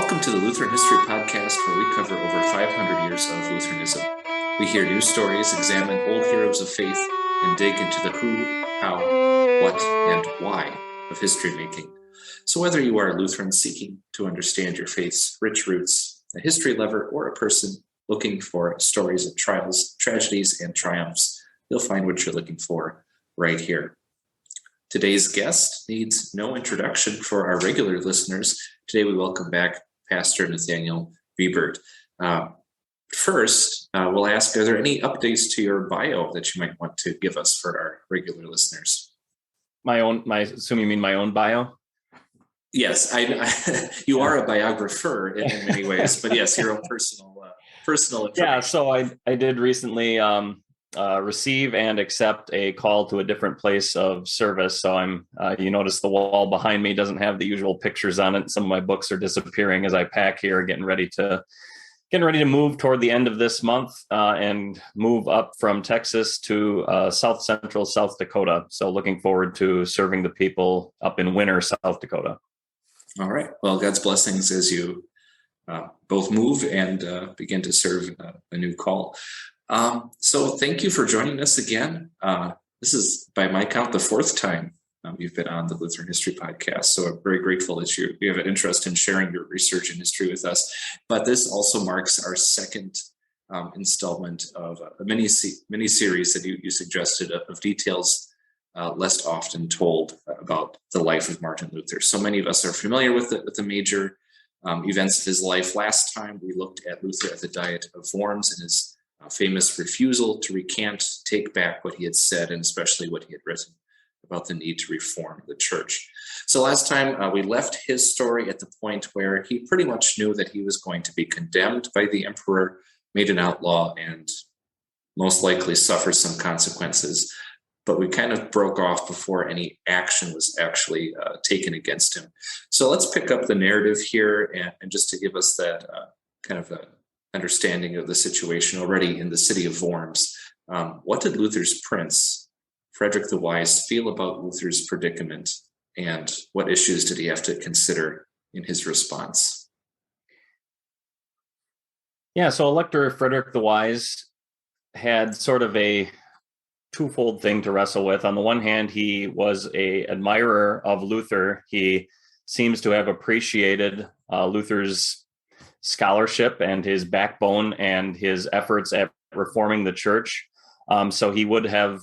Welcome to the Lutheran History Podcast, where we cover over 500 years of Lutheranism. We hear new stories, examine old heroes of faith, and dig into the who, how, what, and why of history making. So whether you are a Lutheran seeking to understand your faith's rich roots, a history lover, or a person looking for stories of trials, tragedies, and triumphs, you'll find what you're looking for right here. Today's guest needs no introduction for our regular listeners. Today we welcome back Pastor Nathaniel Biebert. First, we'll ask, are there any updates to your bio that you might want to give us for our regular listeners? I assume you mean my own bio? Yes, you are a biographer in many ways, but yes, your own personal information. Yeah, so I did recently receive and accept a call to a different place of service. So you notice the wall behind me doesn't have the usual pictures on it. Some of my books are disappearing as I pack here, getting ready to move toward the end of this month and move up from Texas to South Central South Dakota. So looking forward to serving the people up in Winter, South Dakota. All right. Well, God's blessings as you both move and begin to serve a new call. So thank you for joining us again. This is, by my count, the fourth time you've been on the Lutheran History Podcast. So I'm very grateful that you have an interest in sharing your research and history with us. But this also marks our second installment of a mini series that you suggested of details less often told about the life of Martin Luther. So many of us are familiar with the major events of his life. Last time we looked at Luther at the Diet of Worms and his famous refusal to recant, take back what he had said, and especially what he had written about the need to reform the church. So last time we left his story at the point where he pretty much knew that he was going to be condemned by the emperor, made an outlaw, and most likely suffer some consequences. But we kind of broke off before any action was actually taken against him. So let's pick up the narrative here and just to give us that kind of understanding of the situation already in the city of Worms. What did Luther's prince, Frederick the Wise, feel about Luther's predicament, and what issues did he have to consider in his response? Yeah, so Elector Frederick the Wise had sort of a twofold thing to wrestle with. On the one hand, he was an admirer of Luther. He seems to have appreciated Luther's scholarship and his backbone and his efforts at reforming the church. So he would have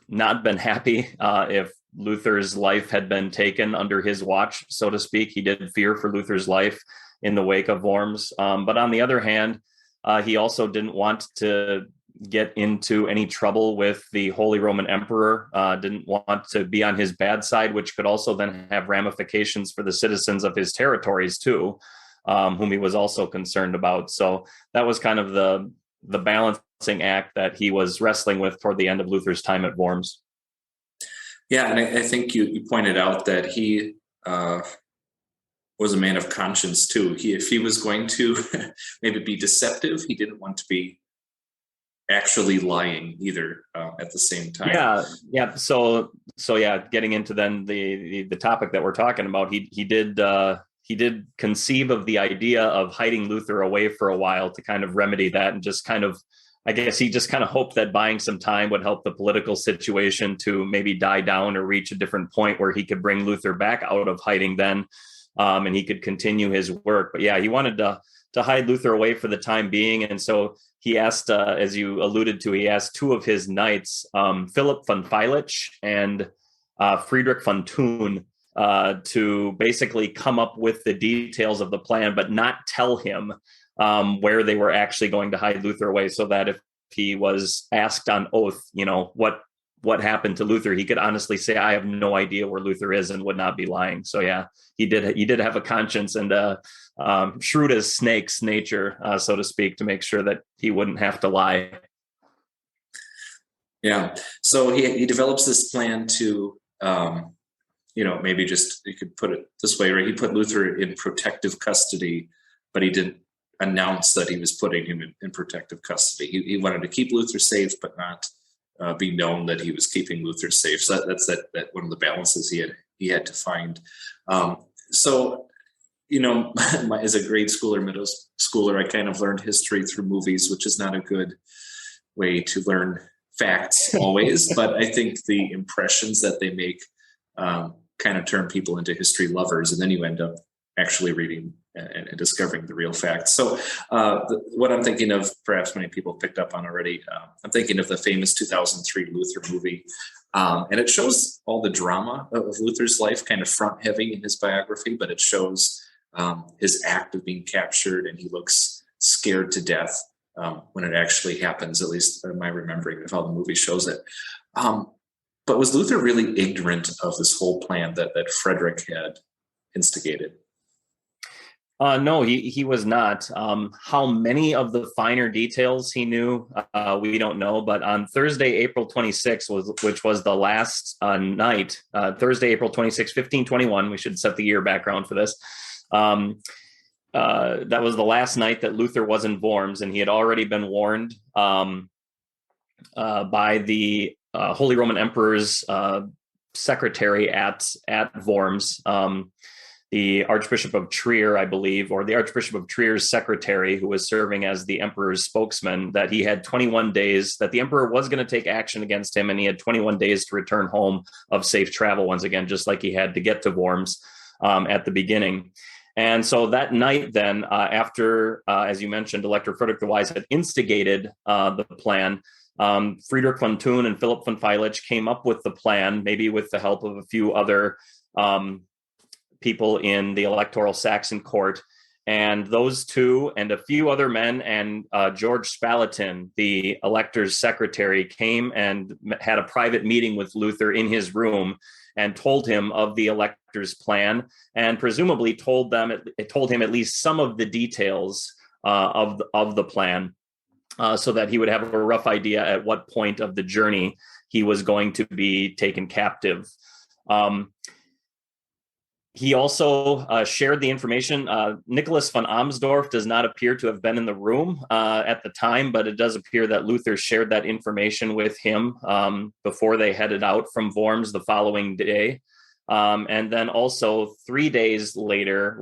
not been happy if Luther's life had been taken under his watch, so to speak. He did fear for Luther's life in the wake of Worms. But on the other hand, he also didn't want to get into any trouble with the Holy Roman Emperor, didn't want to be on his bad side, which could also then have ramifications for the citizens of his territories too, whom he was also concerned about. So that was kind of the balancing act that he was wrestling with toward the end of Luther's time at Worms. Yeah, and I think you pointed out that he was a man of conscience too. If he was going to maybe be deceptive, he didn't want to be actually lying either at the same time. Yeah. So yeah, getting into then the topic that we're talking about, he did conceive of the idea of hiding Luther away for a while to kind of remedy that, and just kind of, I guess he just kind of hoped that buying some time would help the political situation to maybe die down or reach a different point where he could bring Luther back out of hiding then, and he could continue his work. But yeah, he wanted to hide Luther away for the time being. And so he asked, as you alluded to, he asked two of his knights, Philip von Feilich and Friedrich von Thun, to basically come up with the details of the plan, but not tell him where they were actually going to hide Luther away, so that if he was asked on oath, what happened to Luther, he could honestly say, I have no idea where Luther is, and would not be lying. So yeah, he did have a conscience and shrewd as snake's nature, so to speak, to make sure that he wouldn't have to lie. Yeah. So he develops this plan to, maybe just, you could put it this way, right? He put Luther in protective custody, but he didn't announce that he was putting him in protective custody. He wanted to keep Luther safe, but not be known that he was keeping Luther safe. So that's that one of the balances he had to find. So as a grade schooler, middle schooler, I kind of learned history through movies, which is not a good way to learn facts always. But I think the impressions that they make kind of turn people into history lovers, and then you end up actually reading and discovering the real facts. So what I'm thinking of, perhaps many people picked up on already, I'm thinking of the famous 2003 Luther movie. And it shows all the drama of Luther's life, kind of front heavy in his biography, but it shows his act of being captured, and he looks scared to death when it actually happens, at least in my remembering of how the movie shows it. But was Luther really ignorant of this whole plan that Frederick had instigated? No, he was not. How many of the finer details he knew, we don't know. But on Thursday, April 26th, which was the last night, Thursday, April 26, 1521, we should set the year background for this. That was the last night that Luther was in Worms, and he had already been warned by the Holy Roman Emperor's secretary at Worms. The Archbishop of Trier, I believe, or the Archbishop of Trier's secretary, who was serving as the emperor's spokesman, that he had 21 days, that the emperor was going to take action against him, and he had 21 days to return home of safe travel, once again, just like he had to get to Worms at the beginning. And so that night then, after, as you mentioned, Elector Frederick the Wise had instigated the plan, Friedrich von Thun and Philip von Feilich came up with the plan, maybe with the help of a few other people in the electoral Saxon court, and those two and a few other men and George Spalatin, the elector's secretary, came and had a private meeting with Luther in his room and told him of the elector's plan, and presumably told him at least some of the details of the plan, so that he would have a rough idea at what point of the journey he was going to be taken captive. He also shared the information. Nicholas von Amsdorf does not appear to have been in the room at the time, but it does appear that Luther shared that information with him before they headed out from Worms the following day. And then also 3 days later,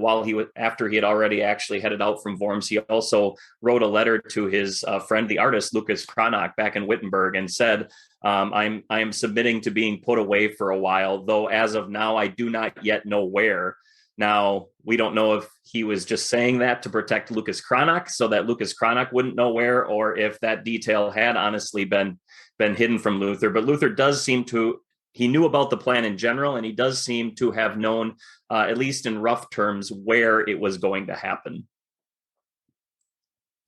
after he had already actually headed out from Worms, he also wrote a letter to his friend, the artist Lucas Cranach, back in Wittenberg, and said, I am submitting to being put away for a while, though as of now, I do not yet know where. Now, we don't know if he was just saying that to protect Lucas Cranach so that Lucas Cranach wouldn't know where, or if that detail had honestly been hidden from Luther. But Luther does seem to, he knew about the plan in general, and he does seem to have known, at least in rough terms, where it was going to happen.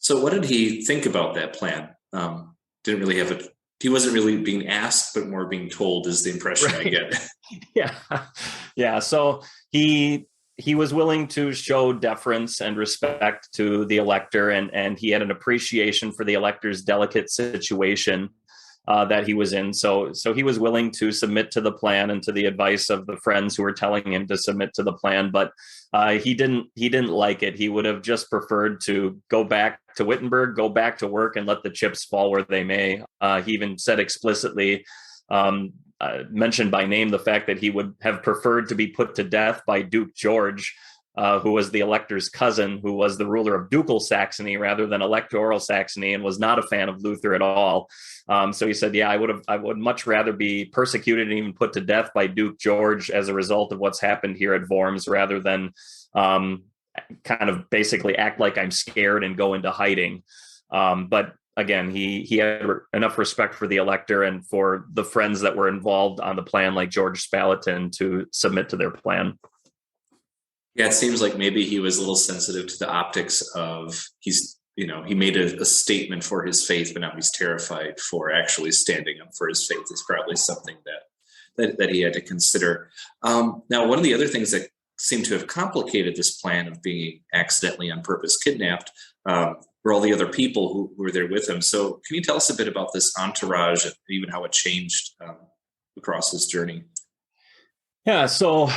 So what did he think about that plan? Didn't really have he wasn't really being asked, but more being told is the impression I get. Yeah. So he was willing to show deference and respect to the elector, and he had an appreciation for the elector's delicate situation that he was in. So he was willing to submit to the plan and to the advice of the friends who were telling him to submit to the plan, but he didn't like it. He would have just preferred to go back to Wittenberg, go back to work, and let the chips fall where they may. He even said explicitly, mentioned by name, the fact that he would have preferred to be put to death by Duke George, who was the elector's cousin, who was the ruler of ducal Saxony rather than electoral Saxony, and was not a fan of Luther at all. So he said, I would much rather be persecuted and even put to death by Duke George as a result of what's happened here at Worms, rather than kind of basically act like I'm scared and go into hiding. But again, he had enough respect for the elector and for the friends that were involved on the plan, like George Spalatin, to submit to their plan. Yeah, it seems like maybe he was a little sensitive to the optics of he made a statement for his faith, but now he's terrified for actually standing up for his faith is probably something that he had to consider. Now, one of the other things that seemed to have complicated this plan of being accidentally on purpose kidnapped were all the other people who were there with him. So can you tell us a bit about this entourage and even how it changed across his journey? Yeah, so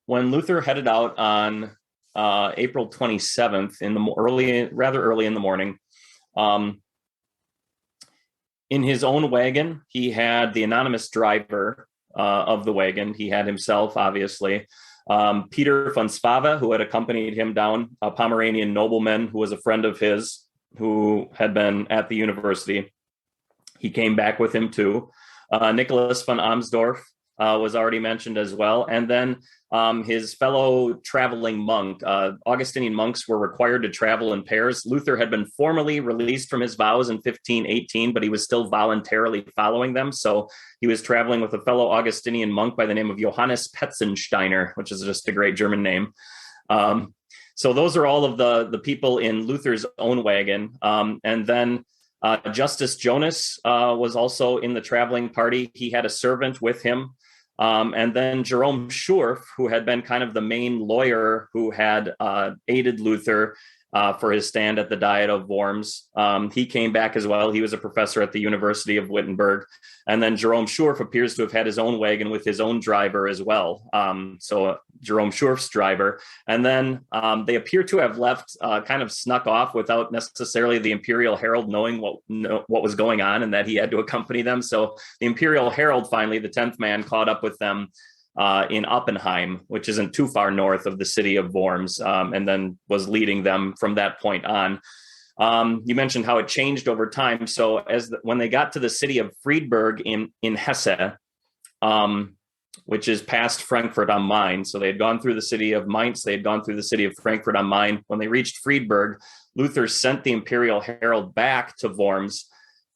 when Luther headed out on April 27th rather early in the morning, in his own wagon, he had the anonymous driver of the wagon. He had himself, obviously, Peter von Spava, who had accompanied him down, a Pomeranian nobleman who was a friend of his, who had been at the university. He came back with him too. Nicholas von Amsdorf was already mentioned as well. And then his fellow traveling monk. Augustinian monks were required to travel in pairs. Luther had been formally released from his vows in 1518, but he was still voluntarily following them. So he was traveling with a fellow Augustinian monk by the name of Johannes Petzensteiner, which is just a great German name. So those are all of the people in Luther's own wagon. And then Justice Jonas was also in the traveling party. He had a servant with him. And then Jerome Schurf, who had been kind of the main lawyer who had aided Luther for his stand at the Diet of Worms, he came back as well. He was a professor at the University of Wittenberg. And then Jerome Schurf appears to have had his own wagon with his own driver as well. So Jerome Schurf's driver. And then they appear to have left, kind of snuck off without necessarily the Imperial Herald knowing what was going on and that he had to accompany them. So the Imperial Herald, finally, the 10th man, caught up with them in Oppenheim, which isn't too far north of the city of Worms, and then was leading them from that point on. You mentioned how it changed over time. So when they got to the city of Friedberg in Hesse, which is past Frankfurt am Main. So they had gone through the city of Mainz. They had gone through the city of Frankfurt am Main. When they reached Friedberg, Luther sent the Imperial Herald back to Worms,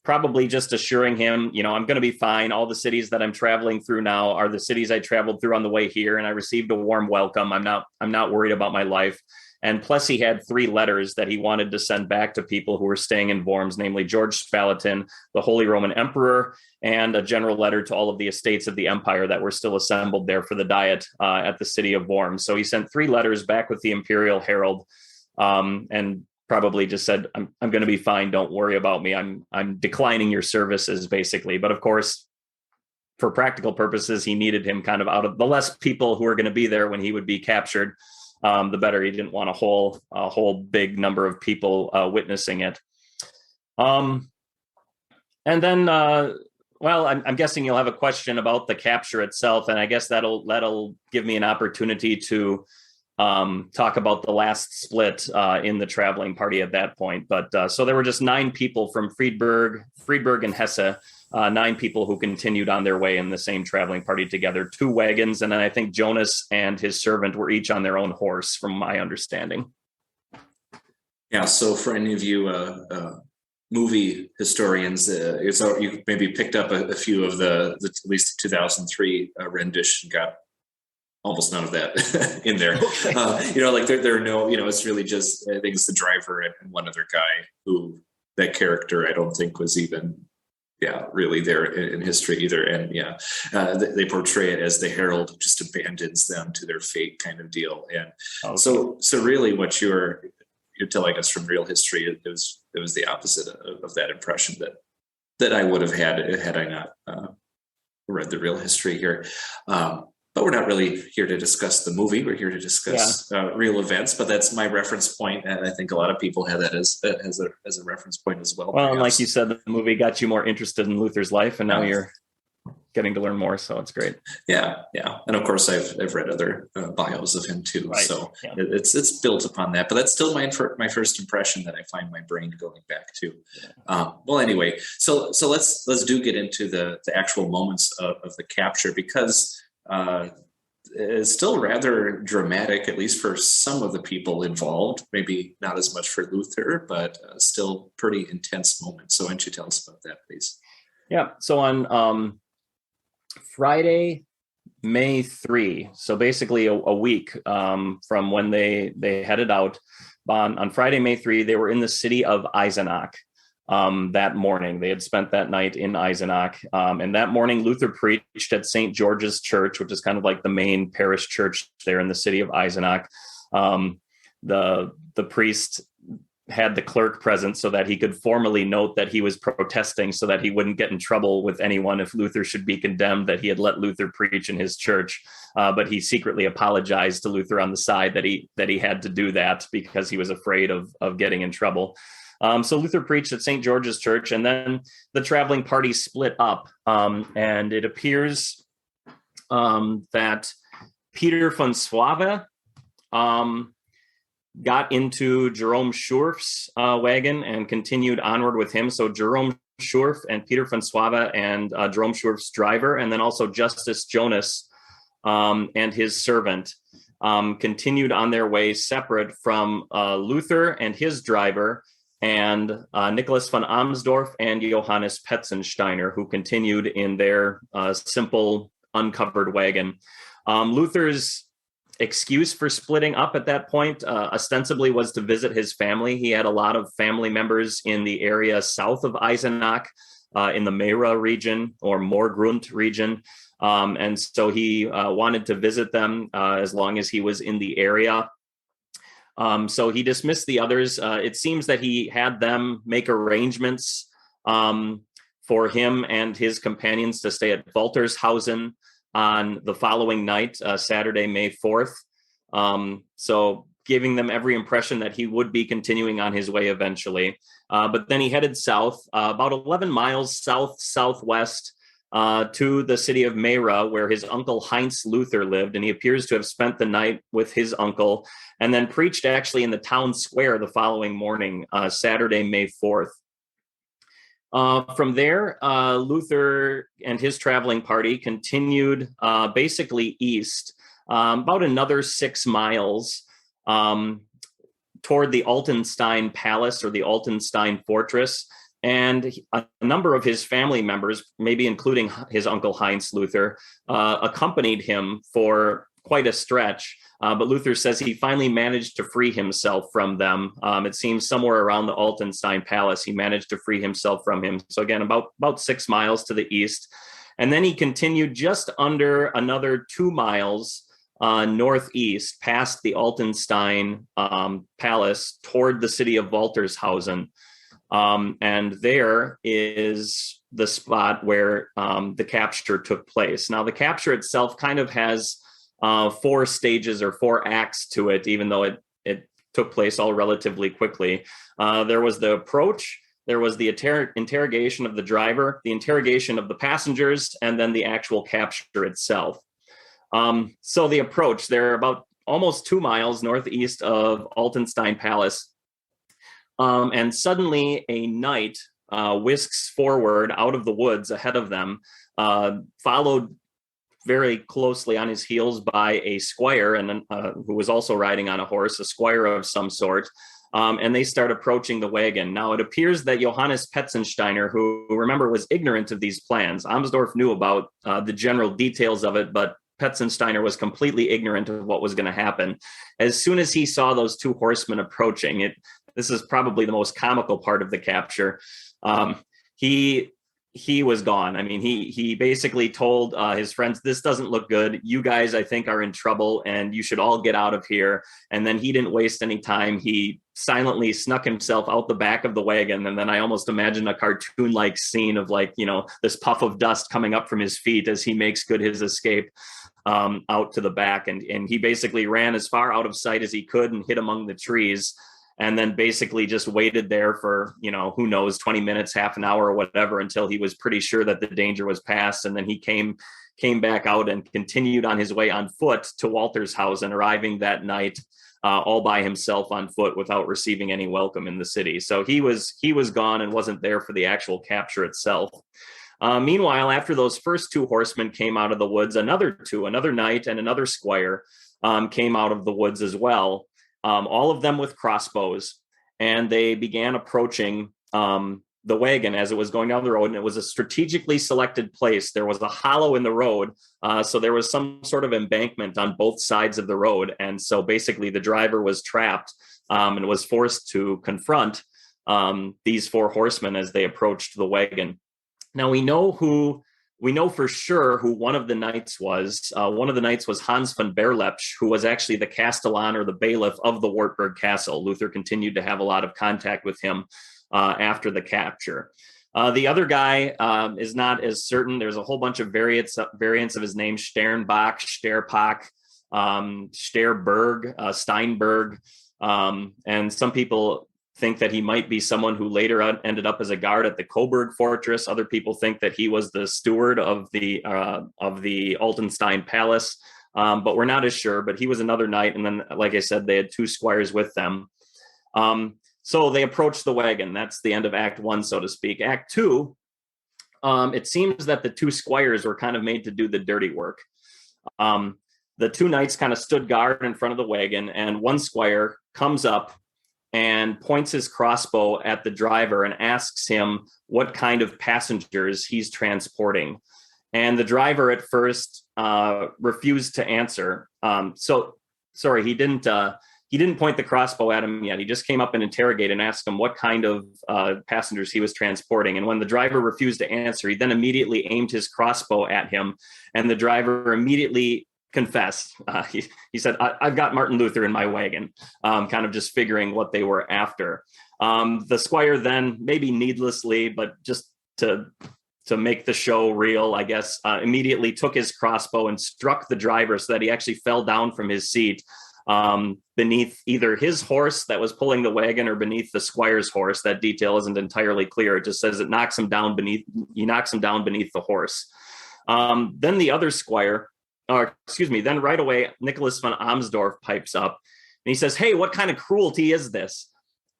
probably just assuring him, I'm going to be fine. All the cities that I'm traveling through now are the cities I traveled through on the way here, and I received a warm welcome. I'm not worried about my life. And plus, he had 3 letters that he wanted to send back to people who were staying in Worms, namely George Spalatin, the Holy Roman Emperor, and a general letter to all of the estates of the empire that were still assembled there for the Diet at the city of Worms. So he sent 3 letters back with the Imperial Herald, and probably just said, I'm going to be fine. Don't worry about me. I'm declining your services, basically. But of course, for practical purposes, he needed him kind of out of the less people who were going to be there when he would be captured, the better. He didn't want a whole big number of people witnessing it. And then, I'm guessing you'll have a question about the capture itself, and I guess that'll give me an opportunity to talk about the last split in the traveling party at that point. But so there were just 9 people from Friedberg and Hesse, 9 people who continued on their way in the same traveling party together, 2 wagons. And then I think Jonas and his servant were each on their own horse, from my understanding. Yeah. So for any of you movie historians, you maybe picked up a few of the at least 2003 rendition, got almost none of that in there. Okay. There are no, it's really just, I think it's the driver and one other guy who, that character, I don't think was even, really there in history either. And they portray it as the herald just abandons them to their fate kind of deal. And okay. So really what you're telling us from real history, it was the opposite of that impression that I would have had I not read the real history here. But we're not really here to discuss the movie. We're here to discuss real events. But that's my reference point, and I think a lot of people have that as a reference point as well. Well, and like you said, the movie got you more interested in Luther's life, and now you're getting to learn more. So it's great. Yeah. And of course, I've read other bios of him too. Right. So it's built upon that. But that's still my first impression that I find my brain going back to. Well, anyway, so let's get into the actual moments of the capture, because it's still rather dramatic, at least for some of the people involved. Maybe not as much for Luther, but still pretty intense moment. So why don't you tell us about that, please? Yeah. So on Friday, May 3, so basically a week from when they headed out, on Friday, May 3, they were in the city of Eisenach. That morning. They had spent that night in Eisenach. And that morning, Luther preached at St. George's Church, which is kind of like the main parish church there in the city of Eisenach. The priest had the clerk present so that he could formally note that he was protesting, so that he wouldn't get in trouble with anyone if Luther should be condemned that he had let Luther preach in his church. But he secretly apologized to Luther on the side that he had to do that because he was afraid of getting in trouble. So Luther preached at St. George's Church, and then the traveling party split up. And it appears that Peter von Swave got into Jerome Schurf's wagon and continued onward with him. So Jerome Schurf and Peter von Swave and Jerome Schurf's driver, and then also Justice Jonas and his servant continued on their way separate from Luther and his driver, and Nicholas von Amsdorf and Johannes Petzensteiner, who continued in their simple uncovered wagon. Luther's excuse for splitting up at that point ostensibly was to visit his family. He had a lot of family members in the area south of Eisenach, in the Mehra region or Moorgrund region. And so he wanted to visit them as long as he was in the area. So he dismissed the others. It seems that he had them make arrangements for him and his companions to stay at Waltershausen on the following night, Saturday, May 4th. So giving them every impression that he would be continuing on his way eventually. But then he headed south, about 11 miles southwest to the city of Mehra, where his uncle Heinz Luther lived. And he appears to have spent the night with his uncle and then preached actually in the town square the following morning, Saturday, May 4th. From there, Luther and his traveling party continued basically east, about another 6 miles toward the Altenstein Palace or the Altenstein Fortress. And a number of his family members, maybe including his uncle Heinz Luther, accompanied him for quite a stretch. But Luther says he finally managed to free himself from them. It seems somewhere around the Altenstein Palace, he managed to free himself from him. So again, about 6 miles to the east. And then he continued just under another 2 miles northeast past the Altenstein Palace toward the city of Waltershausen. And there is the spot where the capture took place. Now, the capture itself kind of has 4 stages or 4 acts to it, even though it took place all relatively quickly. There was the approach, there was the interrogation of the driver, the interrogation of the passengers, and then the actual capture itself. So the approach, they're about almost 2 miles northeast of Altenstein Palace. And suddenly a knight whisks forward out of the woods ahead of them, followed very closely on his heels by a squire, and who was also riding on a horse, a squire of some sort. And they start approaching the wagon. Now, it appears that Johannes Petzensteiner, who remember was ignorant of these plans, Amsdorf knew about the general details of it, but Petzensteiner was completely ignorant of what was going to happen. As soon as he saw those 2 horsemen approaching, this is probably the most comical part of the capture. He was gone. I mean, he basically told his friends, "This doesn't look good. You guys, I think, are in trouble, and you should all get out of here." And then he didn't waste any time. He silently snuck himself out the back of the wagon. And then I almost imagine a cartoon-like scene of this puff of dust coming up from his feet as he makes good his escape out to the back. And he basically ran as far out of sight as he could and hid among the trees. And then basically just waited there for, who knows, 20 minutes, half an hour or whatever, until he was pretty sure that the danger was past. And then he came back out and continued on his way on foot to Waltershausen, arriving that night all by himself on foot without receiving any welcome in the city. So he was gone and wasn't there for the actual capture itself. Meanwhile, after those first 2 horsemen came out of the woods, another knight and another squire came out of the woods as well. All of them with crossbows, and they began approaching the wagon as it was going down the road. And it was a strategically selected place. There was a hollow in the road, so there was some sort of embankment on both sides of the road. And so basically the driver was trapped and was forced to confront these 4 horsemen as they approached the wagon. Now, we know for sure who one of the knights was. One of the knights was Hans von Berlepsch, who was actually the castellan or the bailiff of the Wartburg Castle. Luther continued to have a lot of contact with him after the capture. The other guy is not as certain. There's a whole bunch of variants of his name: Sternbach, Sterpach, Sterberg, Steinberg. And some people think that he might be someone who later ended up as a guard at the Coburg Fortress. Other people think that he was the steward of the Altenstein Palace. but we're not as sure. But he was another knight. And then, like I said, they had 2 squires with them. So they approached the wagon. That's the end of Act 1, so to speak. Act 2, it seems that the 2 squires were kind of made to do the dirty work. The 2 knights kind of stood guard in front of the wagon, and one squire comes up and points his crossbow at the driver and asks him what kind of passengers he's transporting. And the driver at first refused to answer. He didn't point the crossbow at him yet. He just came up and interrogated and asked him what kind of passengers he was transporting. And when the driver refused to answer, he then immediately aimed his crossbow at him. And the driver immediately confessed. He said, I've got Martin Luther in my wagon, kind of just figuring what they were after. The squire then, maybe needlessly, but just to make the show real, I guess, immediately took his crossbow and struck the driver so that he actually fell down from his seat beneath either his horse that was pulling the wagon or beneath the squire's horse. That detail isn't entirely clear. It just says it knocks him down beneath the horse. Then the other squire, then right away, Nicholas von Amsdorf pipes up and he says, "Hey, what kind of cruelty is this?"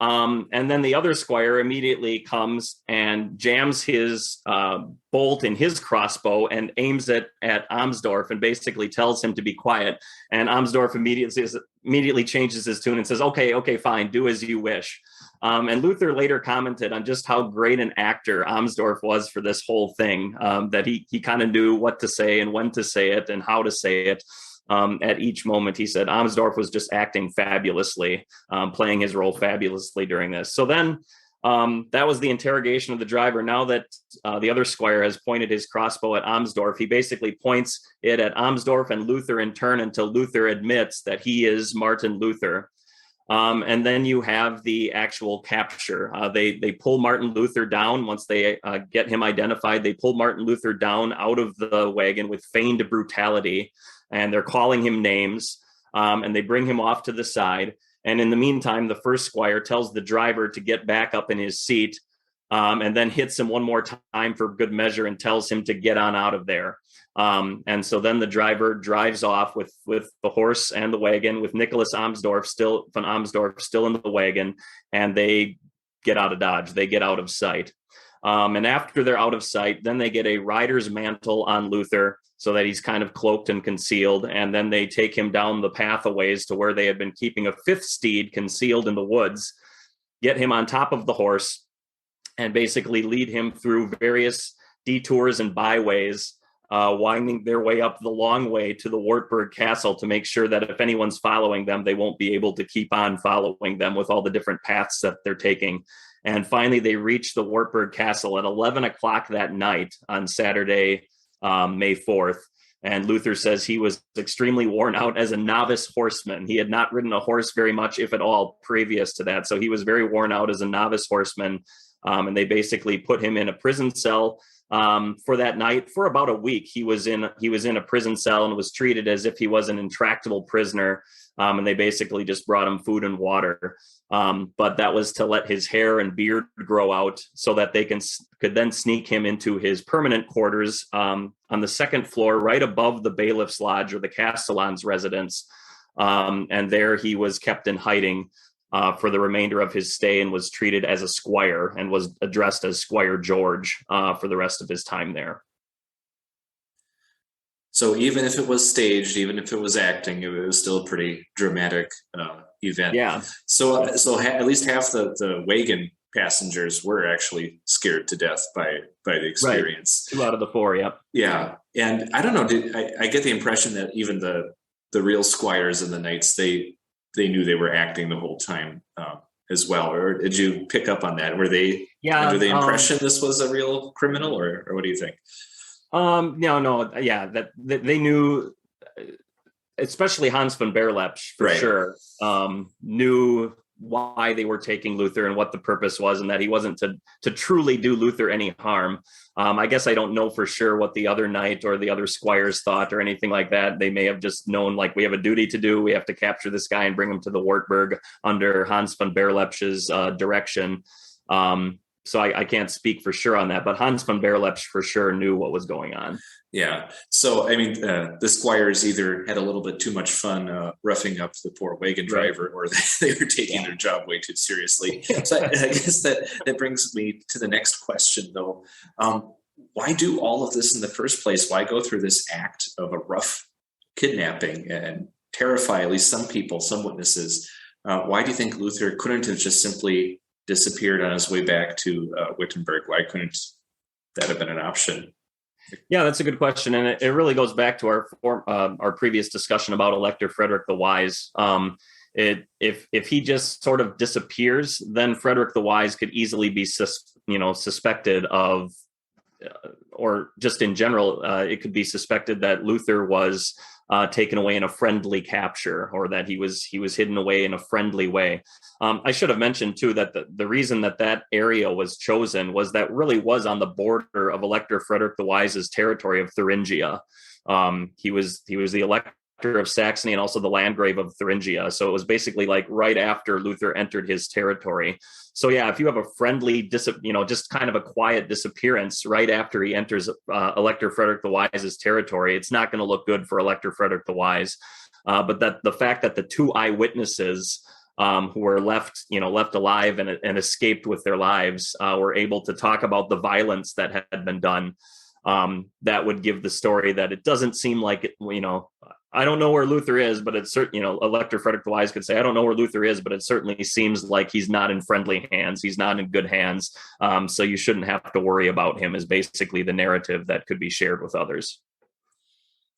And then the other squire immediately comes and jams his bolt in his crossbow and aims it at Amsdorf and basically tells him to be quiet. And Amsdorf immediately changes his tune and says, okay, fine, do as you wish. And Luther later commented on just how great an actor Amsdorf was for this whole thing, that he kind of knew what to say and when to say it and how to say it. At each moment, he said Amsdorf was just acting fabulously, playing his role fabulously during this. So then that was the interrogation of the driver. Now that the other squire has pointed his crossbow at Amsdorf, he basically points it at Amsdorf and Luther in turn until Luther admits that he is Martin Luther. And then you have the actual capture. They pull Martin Luther down. Once they get him identified, they pull Martin Luther down out of the wagon with feigned brutality. And they're calling him names, and they bring him off to the side. And in the meantime, the first squire tells the driver to get back up in his seat, and then hits him one more time for good measure and tells him to get on out of there. And so then the driver drives off with the horse and the wagon, with Nicholas von Amsdorf still in the wagon, and they get out of Dodge. They get out of sight. And after they're out of sight, then they get a rider's mantle on Luther, so that he's kind of cloaked and concealed. And then they take him down the path a ways to where they had been keeping a 5th steed concealed in the woods, get him on top of the horse, and basically lead him through various detours and byways, winding their way up the long way to the Wartburg Castle to make sure that if anyone's following them, they won't be able to keep on following them with all the different paths that they're taking. And finally, they reach the Wartburg Castle at 11 o'clock that night on Saturday, May 4th. And Luther says he was extremely worn out as a novice horseman. He had not ridden a horse very much, if at all, previous to that. So he was very worn out as a novice horseman. And they basically put him in a prison cell for that night. For about a week, he was in a prison cell and was treated as if he was an intractable prisoner. And they basically just brought him food and water. But that was to let his hair and beard grow out so that they could then sneak him into his permanent quarters on the 2nd floor, right above the bailiff's lodge or the castellan's residence. And there he was kept in hiding for the remainder of his stay and was treated as a squire and was addressed as Squire George for the rest of his time there. So even if it was staged, even if it was acting, it was still a pretty dramatic event. Yeah. So at least half the wagon passengers were actually scared to death by the experience. Right. 2 out of the 4. Yep. Yeah. And I don't know, I get the impression that even the real squires and the knights, they knew they were acting the whole time as well. Or did you pick up on that? Were they under the impression this was a real criminal, or what do you think? No. Yeah, that they knew, especially Hans von Berlepsch for sure, knew why they were taking Luther and what the purpose was, and that he wasn't to truly do Luther any harm. I guess I don't know for sure what the other knight or the other squires thought or anything like that. They may have just known, like, we have a duty to do. We have to capture this guy and bring him to the Wartburg under Hans von Berlepsch's direction. so I can't speak for sure on that, but Hans von Berlepsch for sure knew what was going on. Yeah. So, I mean, the squires either had a little bit too much fun roughing up the poor wagon driver, or they were taking their job way too seriously. So I guess that brings me to the next question, though. Why do all of this in the first place? Why go through this act of a rough kidnapping and terrify at least some people, some witnesses? Why do you think Luther couldn't have just simply disappeared on his way back to Wittenberg? Why couldn't that have been an option? Yeah, that's a good question, and it really goes back to our previous discussion about Elector Frederick the Wise. If he just sort of disappears, then Frederick the Wise could easily be suspected of, or just in general, it could be suspected that Luther was taken away in a friendly capture, or that he was hidden away in a friendly way. I should have mentioned too that the reason that area was chosen was that really was on the border of Elector Frederick the Wise's territory of Thuringia. He was the Elector of Saxony and also the Landgrave of Thuringia. So it was basically like right after Luther entered his territory. So yeah, if you have a friendly, just kind of a quiet disappearance right after he enters Elector Frederick the Wise's territory, it's not going to look good for Elector Frederick the Wise. But that the fact that the two eyewitnesses who were left alive and escaped with their lives were able to talk about the violence that had been done, that would give the story that it doesn't seem like it, I don't know where Luther is, but it's certain, Elector Frederick the Wise could say, I don't know where Luther is, but it certainly seems like he's not in friendly hands. He's not in good hands. So you shouldn't have to worry about him, is basically the narrative that could be shared with others.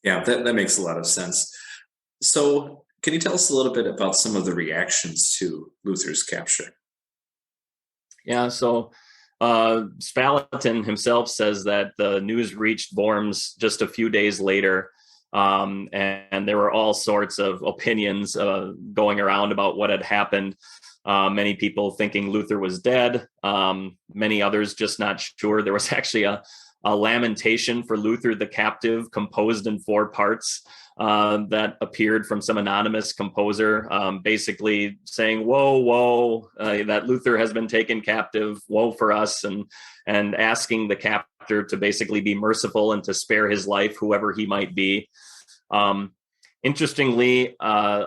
Yeah, that makes a lot of sense. So can you tell us a little bit about some of the reactions to Luther's capture? Yeah, so Spalatin himself says that the news reached Worms just a few days later. And there were all sorts of opinions going around about what had happened. Many people thinking Luther was dead. Many others just not sure. There was actually a lamentation for Luther the captive, composed in 4 parts, that appeared from some anonymous composer, basically saying, "Woe, woe, that Luther has been taken captive. Woe for us," and asking the captor to basically be merciful and to spare his life, whoever he might be. Interestingly, I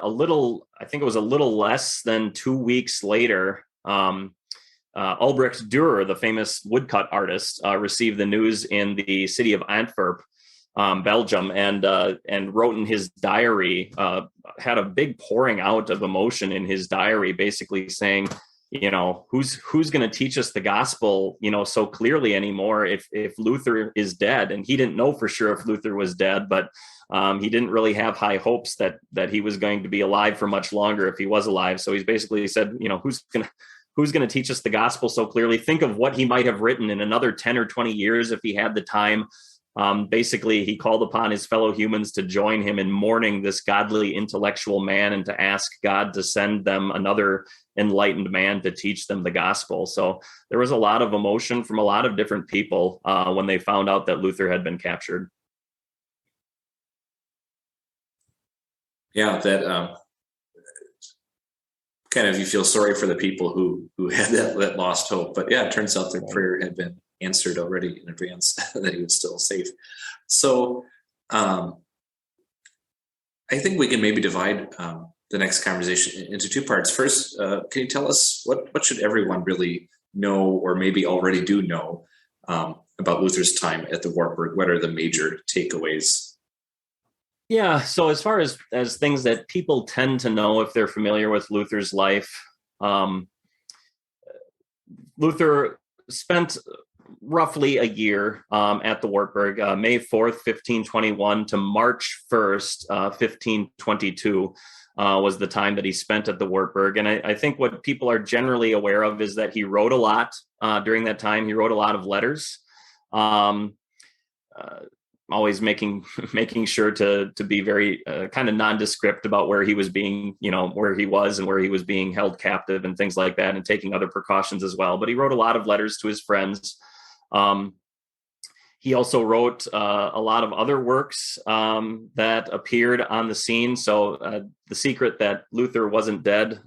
think it was a little less than 2 weeks later, Albrecht Dürer, the famous woodcut artist, received the news in the city of Antwerp, Belgium, and wrote in his diary, had a big pouring out of emotion in his diary, basically saying, who's going to teach us the gospel, so clearly anymore if Luther is dead. And he didn't know for sure if Luther was dead, but he didn't really have high hopes that he was going to be alive for much longer if he was alive. So he's basically said, who's going to teach us the gospel so clearly? Think of what he might have written in another 10 or 20 years if he had the time. Basically, he called upon his fellow humans to join him in mourning this godly intellectual man and to ask God to send them another enlightened man to teach them the gospel. So there was a lot of emotion from a lot of different people when they found out that Luther had been captured. Yeah, that kind of, you feel sorry for the people who had that lost hope. But yeah, it turns out their prayer had been answered already in advance, that he was still safe. So I think we can maybe divide the next conversation into 2 parts. First, can you tell us what should everyone really know, or maybe already do know, about Luther's time at the Wartburg? What are the major takeaways? Yeah, so as far as things that people tend to know if they're familiar with Luther's life, Luther spent roughly a year at the Wartburg, May 4th, 1521 to March 1st, 1522 was the time that he spent at the Wartburg. And I think what people are generally aware of is that he wrote a lot during that time. He wrote a lot of letters, always making sure to be very kind of nondescript about where he was being, where he was and where he was being held captive and things like that, and taking other precautions as well. But he wrote a lot of letters to his friends. He also wrote a lot of other works that appeared on the scene. So the secret that Luther wasn't dead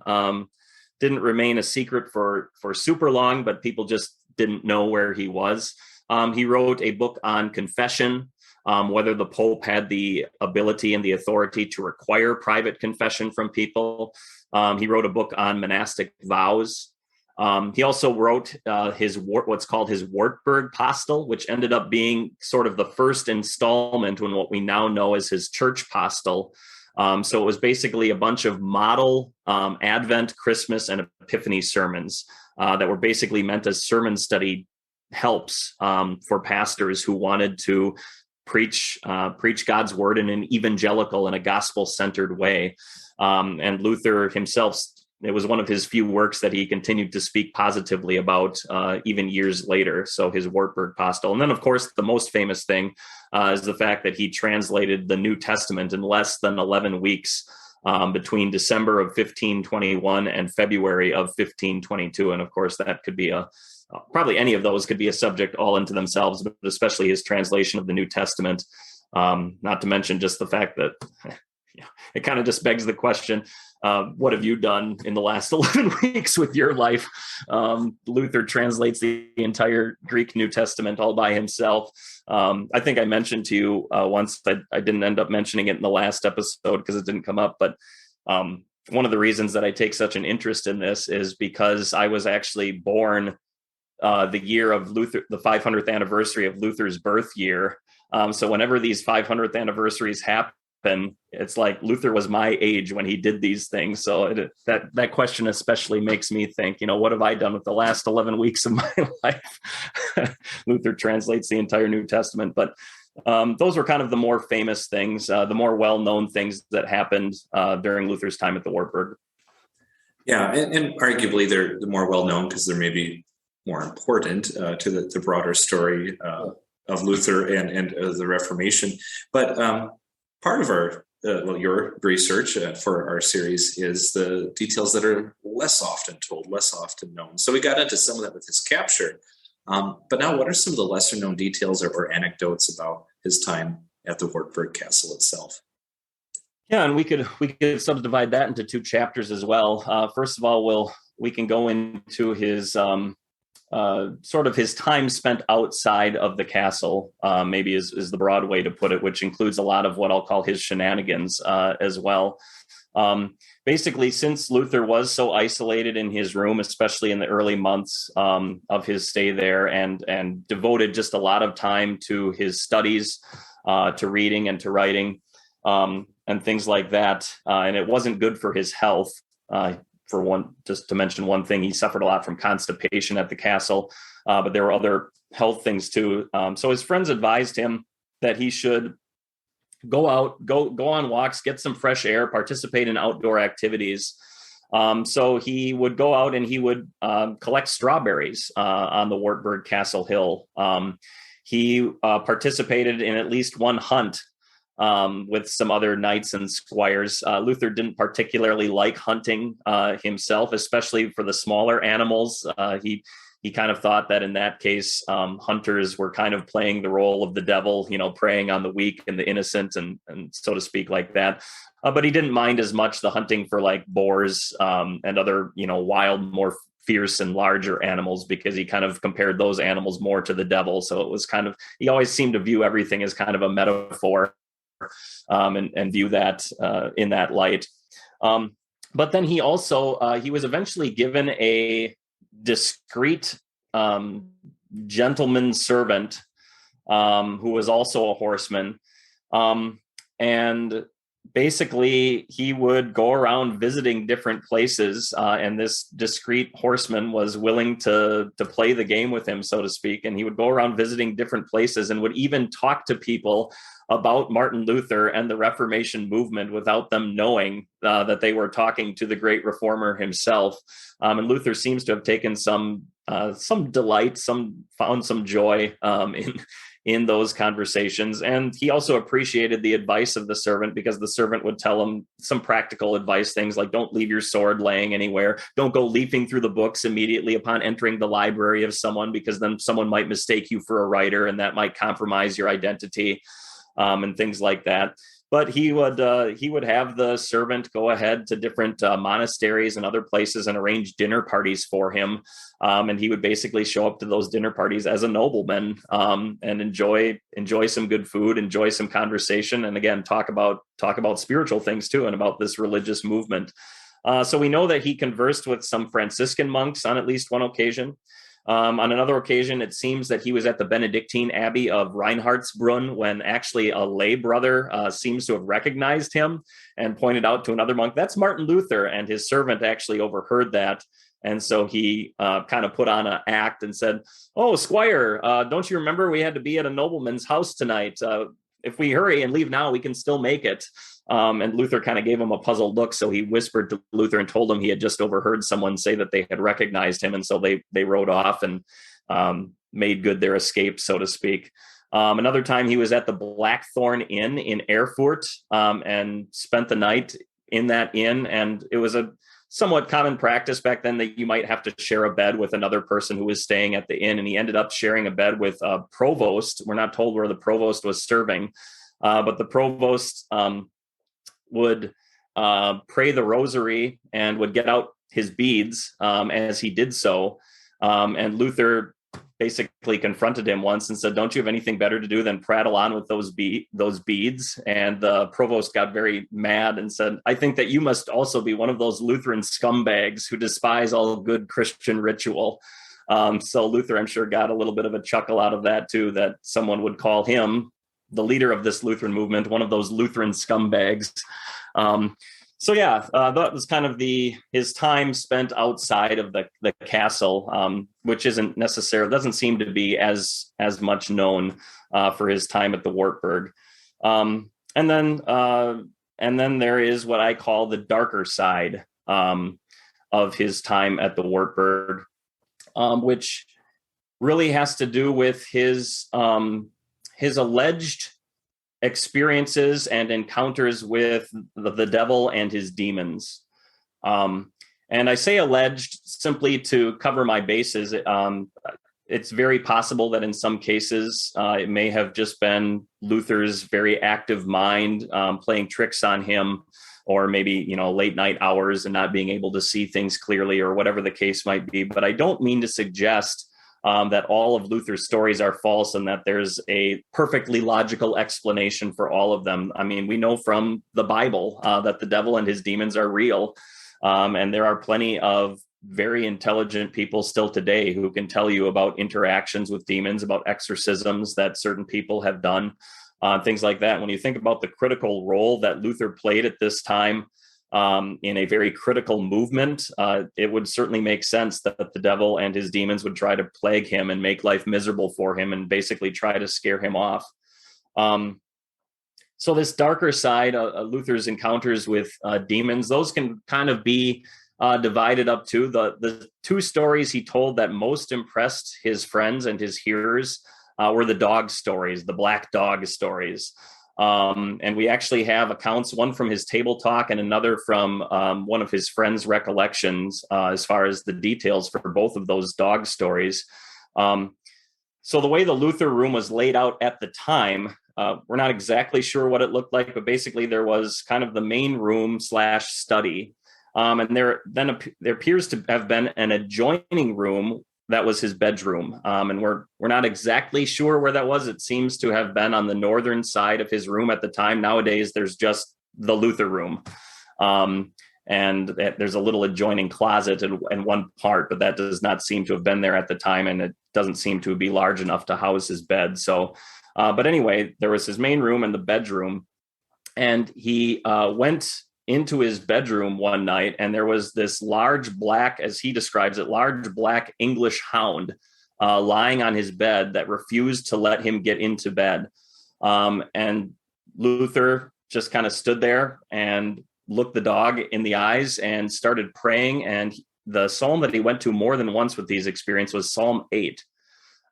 didn't remain a secret for super long, but people just didn't know where he was. He wrote a book on confession, whether the Pope had the ability and the authority to require private confession from people. He wrote a book on monastic vows. He also wrote what's called his Wartburg Castle, which ended up being sort of the first installment in what we now know as his church postil. So it was basically a bunch of model Advent, Christmas, and Epiphany sermons that were basically meant as sermon study helps for pastors who wanted to preach God's word in an evangelical and a gospel-centered way. And Luther himself, it was one of his few works that he continued to speak positively about even years later. So his Wartburg Castle. And then, of course, the most famous thing is the fact that he translated the New Testament in less than 11 weeks between December of 1521 and February of 1522. And of course, that could be probably any of those could be a subject all into themselves, but especially his translation of the New Testament. Not to mention just the fact that it kind of just begs the question, what have you done in the last 11 weeks with your life? Luther translates the entire Greek New Testament all by himself. I think I mentioned to you once that I didn't end up mentioning it in the last episode because it didn't come up. But one of the reasons that I take such an interest in this is because I was actually born the year of Luther, the 500th anniversary of Luther's birth year. So whenever these 500th anniversaries happen, it's like Luther was my age when he did these things. So that question especially makes me think, what have I done with the last 11 weeks of my life? Luther translates the entire New Testament. But those were kind of the more famous things, the more well-known things that happened during Luther's time at the Wartburg. Yeah, and arguably they're the more well-known because they're maybe more important to the broader story of Luther and the Reformation. But part of your research for our series is the details that are less often told, less often known. So we got into some of that with his capture. But now what are some of the lesser known details or anecdotes about his time at the Wartburg Castle itself? Yeah, and we could subdivide that into two chapters as well. First of all, we can go into his sort of his time spent outside of the castle, maybe is the broad way to put it, which includes a lot of what I'll call his shenanigans as well. Basically, since Luther was so isolated in his room, especially in the early months of his stay there, and devoted just a lot of time to his studies, to reading and to writing, and things like that, and it wasn't good for his health. For one, just to mention one thing, he suffered a lot from constipation at the castle, but there were other health things too. So his friends advised him that he should go out, go on walks, get some fresh air, participate in outdoor activities. So he would go out and he would collect strawberries on the Wartburg Castle Hill. He participated in at least one hunt with some other knights and squires. Luther didn't particularly like hunting himself, especially for the smaller animals. He kind of thought that in that case, hunters were kind of playing the role of the devil, preying on the weak and the innocent and so to speak like that. But he didn't mind as much the hunting for like boars and other, wild, more fierce and larger animals, because he kind of compared those animals more to the devil. So it was kind of, he always seemed to view everything as kind of a metaphor. And view that in that light. But then he also, he was eventually given a discreet gentleman servant who was also a horseman. And basically he would go around visiting different places, and this discreet horseman was willing to play the game with him, so to speak. And he would go around visiting different places and would even talk to people about Martin Luther and the Reformation movement without them knowing that they were talking to the great reformer himself. And Luther seems to have taken some delight, found some joy in those conversations. And he also appreciated the advice of the servant, because the servant would tell him some practical advice, things like don't leave your sword laying anywhere. Don't go leafing through the books immediately upon entering the library of someone, because then someone might mistake you for a writer and that might compromise your identity. And things like that. But he would have the servant go ahead to different monasteries and other places and arrange dinner parties for him, and he would basically show up to those dinner parties as a nobleman, and enjoy some good food, enjoy some conversation, and again talk about spiritual things too, and about this religious movement. So we know that he conversed with some Franciscan monks on at least one occasion. On another occasion, it seems that he was at the Benedictine Abbey of Reinhardsbrunn when actually a lay brother seems to have recognized him and pointed out to another monk, "That's Martin Luther," and his servant actually overheard that. And so he kind of put on an act and said, "Oh, Squire, don't you remember we had to be at a nobleman's house tonight? If we hurry and leave now, we can still make it." And Luther kind of gave him a puzzled look. So he whispered to Luther and told him he had just overheard someone say that they had recognized him. And so they rode off and made good their escape, so to speak. Another time he was at the Blackthorn Inn in Erfurt and spent the night in that inn. And it was a somewhat common practice back then that you might have to share a bed with another person who was staying at the inn. And he ended up sharing a bed with a provost. We're not told where the provost was serving, but the provost would pray the rosary and would get out his beads as he did so. And Luther basically confronted him once and said, "Don't you have anything better to do than prattle on with those beads?" And the provost got very mad and said, "I think that you must also be one of those Lutheran scumbags who despise all good Christian ritual." So Luther, I'm sure, got a little bit of a chuckle out of that too, that someone would call him, the leader of this Lutheran movement, one of those Lutheran scumbags. So yeah, that was kind of his time spent outside of the castle, which doesn't seem to be as much known for his time at the Wartburg. And then there is what I call the darker side of his time at the Wartburg, which really has to do with his alleged experiences and encounters with the devil and his demons. And I say alleged simply to cover my bases. It's very possible that in some cases it may have just been Luther's very active mind playing tricks on him, or maybe, late night hours and not being able to see things clearly, or whatever the case might be. But I don't mean to suggest that all of Luther's stories are false and that there's a perfectly logical explanation for all of them. I mean, we know from the Bible that the devil and his demons are real. And there are plenty of very intelligent people still today who can tell you about interactions with demons, about exorcisms that certain people have done, things like that. When you think about the critical role that Luther played at this time, in a very critical movement, it would certainly make sense that the devil and his demons would try to plague him and make life miserable for him and basically try to scare him off. So this darker side, Luther's encounters with demons, those can kind of be divided up to the two stories he told that most impressed his friends and his hearers were the dog stories, the black dog stories. And we actually have accounts, one from his table talk and another from one of his friends' recollections as far as the details for both of those dog stories. So the way the Luther room was laid out at the time, we're not exactly sure what it looked like, but basically there was kind of the main room / study. And there appears to have been an adjoining room that was his bedroom. And we're not exactly sure where that was. It seems to have been on the northern side of his room at the time. Nowadays, there's just the Luther room. And there's a little adjoining closet in one part, but that does not seem to have been there at the time. And it doesn't seem to be large enough to house his bed. So, but anyway, there was his main room and the bedroom. And he went into his bedroom one night, and there was this large black, as he describes it, large black English hound lying on his bed that refused to let him get into bed. And Luther just kind of stood there and looked the dog in the eyes and started praying. And the psalm that he went to more than once with these experiences was Psalm 8.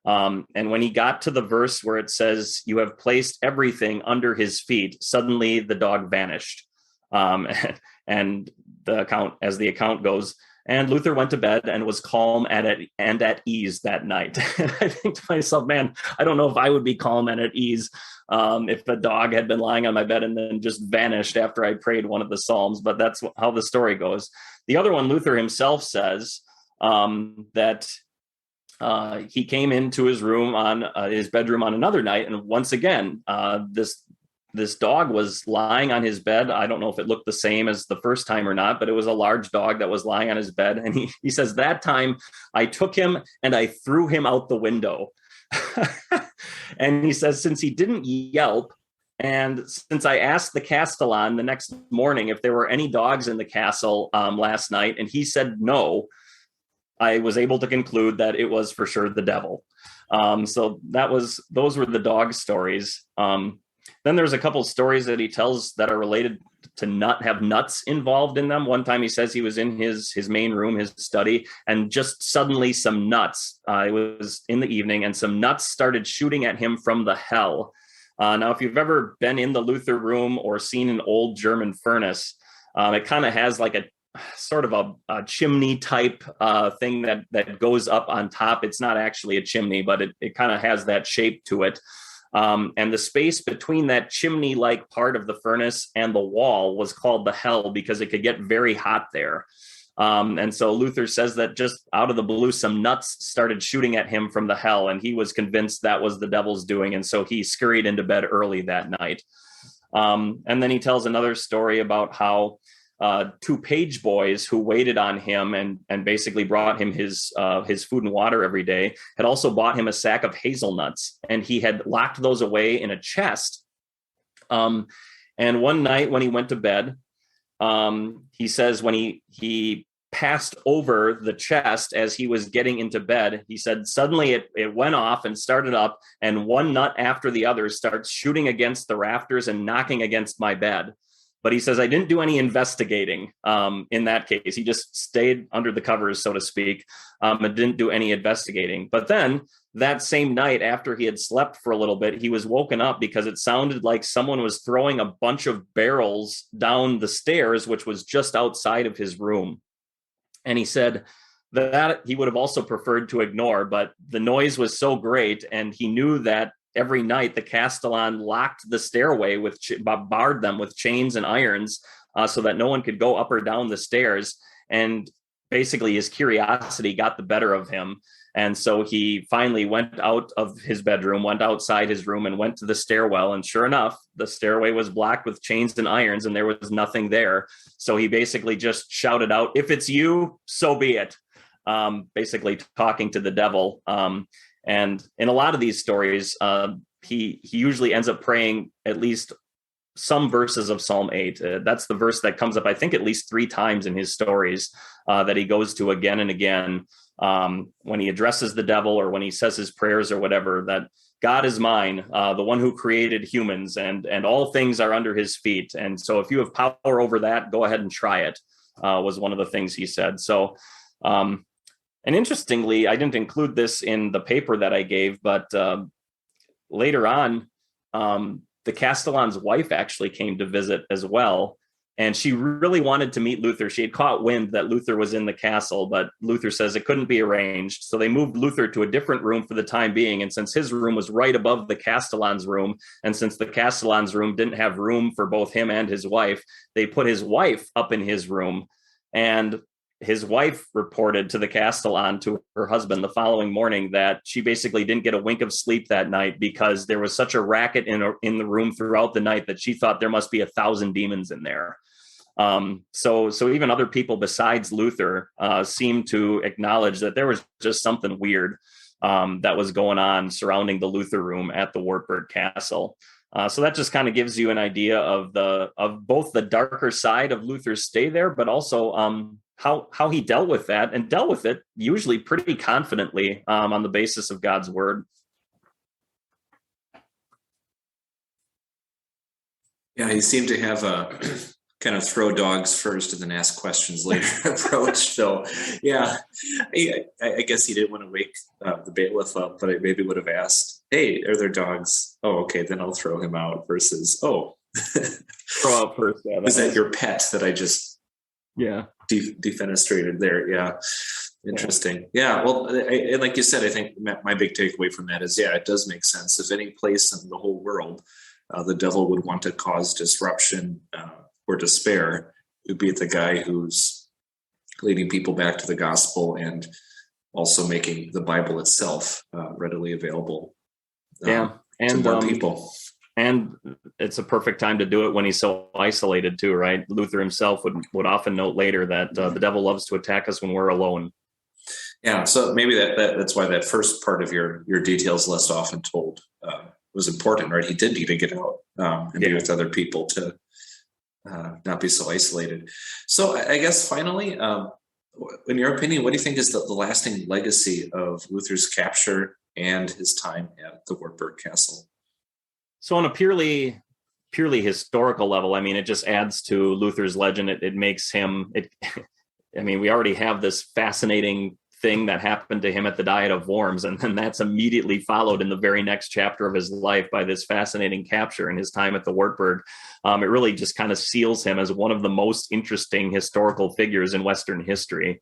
And when he got to the verse where it says, "You have placed everything under his feet," suddenly the dog vanished. And the account goes, And Luther went to bed and was calm and at ease that night. And I think to myself, man, I don't know if I would be calm and at ease if a dog had been lying on my bed and then just vanished after I prayed one of the Psalms, but that's how the story goes. The other one, Luther himself says that he came into his room his bedroom on another night, and once again, this dog was lying on his bed. I don't know if it looked the same as the first time or not, but it was a large dog that was lying on his bed. And he says, that time I took him and I threw him out the window. And he says, since he didn't yelp, and since I asked the castellan the next morning if there were any dogs in the castle last night, and he said no, I was able to conclude that it was for sure the devil. So those were the dog stories. Then there's a couple of stories that he tells that are related to not have nuts involved in them. One time he says he was in his main room, his study, and just suddenly some nuts, it was in the evening, and some nuts started shooting at him from the hell. Now, if you've ever been in the Luther room or seen an old German furnace, it kind of has like a sort of a chimney type thing that goes up on top. It's not actually a chimney, but it kind of has that shape to it. And the space between that chimney-like part of the furnace and the wall was called the hell because it could get very hot there. And so Luther says that just out of the blue, some nuts started shooting at him from the hell, and he was convinced that was the devil's doing. And so he scurried into bed early that night. And then he tells another story about how two page boys who waited on him and basically brought him his food and water every day had also bought him a sack of hazelnuts, and he had locked those away in a chest. And one night when he went to bed, he says when he passed over the chest as he was getting into bed, he said suddenly it went off and started up, and one nut after the other starts shooting against the rafters and knocking against my bed. But he says, I didn't do any investigating in that case. He just stayed under the covers, so to speak, and didn't do any investigating. But then that same night, after he had slept for a little bit, he was woken up because it sounded like someone was throwing a bunch of barrels down the stairs, which was just outside of his room. And he said that he would have also preferred to ignore, but the noise was so great, and he knew that every night the castellan locked the stairway barred them with chains and irons so that no one could go up or down the stairs. And basically his curiosity got the better of him. And so he finally went out of his bedroom, went outside his room, and went to the stairwell. And sure enough, the stairway was blocked with chains and irons, and there was nothing there. So he basically just shouted out, if it's you, so be it. Basically talking to the devil. And in a lot of these stories, he usually ends up praying at least some verses of Psalm 8. That's the verse that comes up, I think, at least 3 times in his stories that he goes to again and again when he addresses the devil or when he says his prayers or whatever, that God is mine, the one who created humans, and all things are under his feet. And so if you have power over that, go ahead and try it, was one of the things he said. So, and interestingly, I didn't include this in the paper that I gave, but later on, the castellan's wife actually came to visit as well. And she really wanted to meet Luther. She had caught wind that Luther was in the castle, but Luther says it couldn't be arranged. So they moved Luther to a different room for the time being. And since his room was right above the castellan's room, and since the castellan's room didn't have room for both him and his wife, they put his wife up in his room. And his wife reported to the castellan, to her husband, the following morning that she basically didn't get a wink of sleep that night because there was such a racket in the room throughout the night that she thought there must be 1,000 demons in there. So even other people besides Luther seemed to acknowledge that there was just something weird that was going on surrounding the Luther room at the Wartburg Castle. So that just kind of gives you an idea of both the darker side of Luther's stay there, but also how he dealt with that, and dealt with it usually pretty confidently on the basis of God's word. Yeah, he seemed to have a kind of throw dogs first and then ask questions later approach. So, yeah, I guess he didn't want to wake the bailiff up, but I maybe would have asked, hey, are there dogs? Oh, okay, then I'll throw him out versus, oh. Throw out first. Yeah, is that your pet that I just... Yeah. defenestrated there. Yeah. Interesting. Yeah. Well, and like you said, I think my big takeaway from that is, it does make sense. If any place in the whole world, the devil would want to cause disruption or despair, it would be the guy who's leading people back to the gospel and also making the Bible itself readily available. And to more people. And it's a perfect time to do it when he's so isolated too, right? Luther himself would often note later that the devil loves to attack us when we're alone. Yeah, so maybe that's why that first part of your details less often told was important, right? He did need to get out and be with other people to not be so isolated. So I guess finally, in your opinion, what do you think is the lasting legacy of Luther's capture and his time at the Wartburg Castle? So on a purely historical level, I mean, it just adds to Luther's legend. It makes him, I mean, we already have this fascinating thing that happened to him at the Diet of Worms, and then that's immediately followed in the very next chapter of his life by this fascinating capture and his time at the Wartburg. It really just kind of seals him as one of the most interesting historical figures in Western history.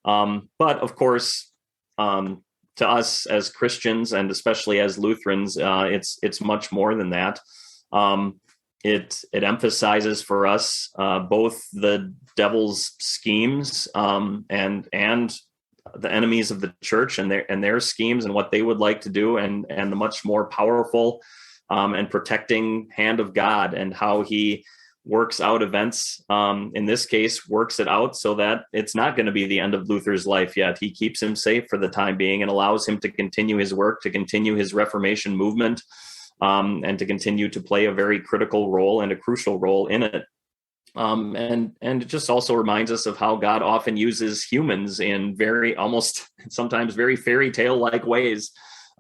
But of course, to us as Christians and especially as Lutherans, it's much more than that. It emphasizes for us both the devil's schemes and the enemies of the church and their schemes and what they would like to do, and the much more powerful and protecting hand of God, and how he works out events, in this case, works it out so that it's not going to be the end of Luther's life yet. He keeps him safe for the time being and allows him to continue his work, to continue his Reformation movement, and to continue to play a very critical role and a crucial role in it. And it just also reminds us of how God often uses humans in sometimes very fairy tale like ways,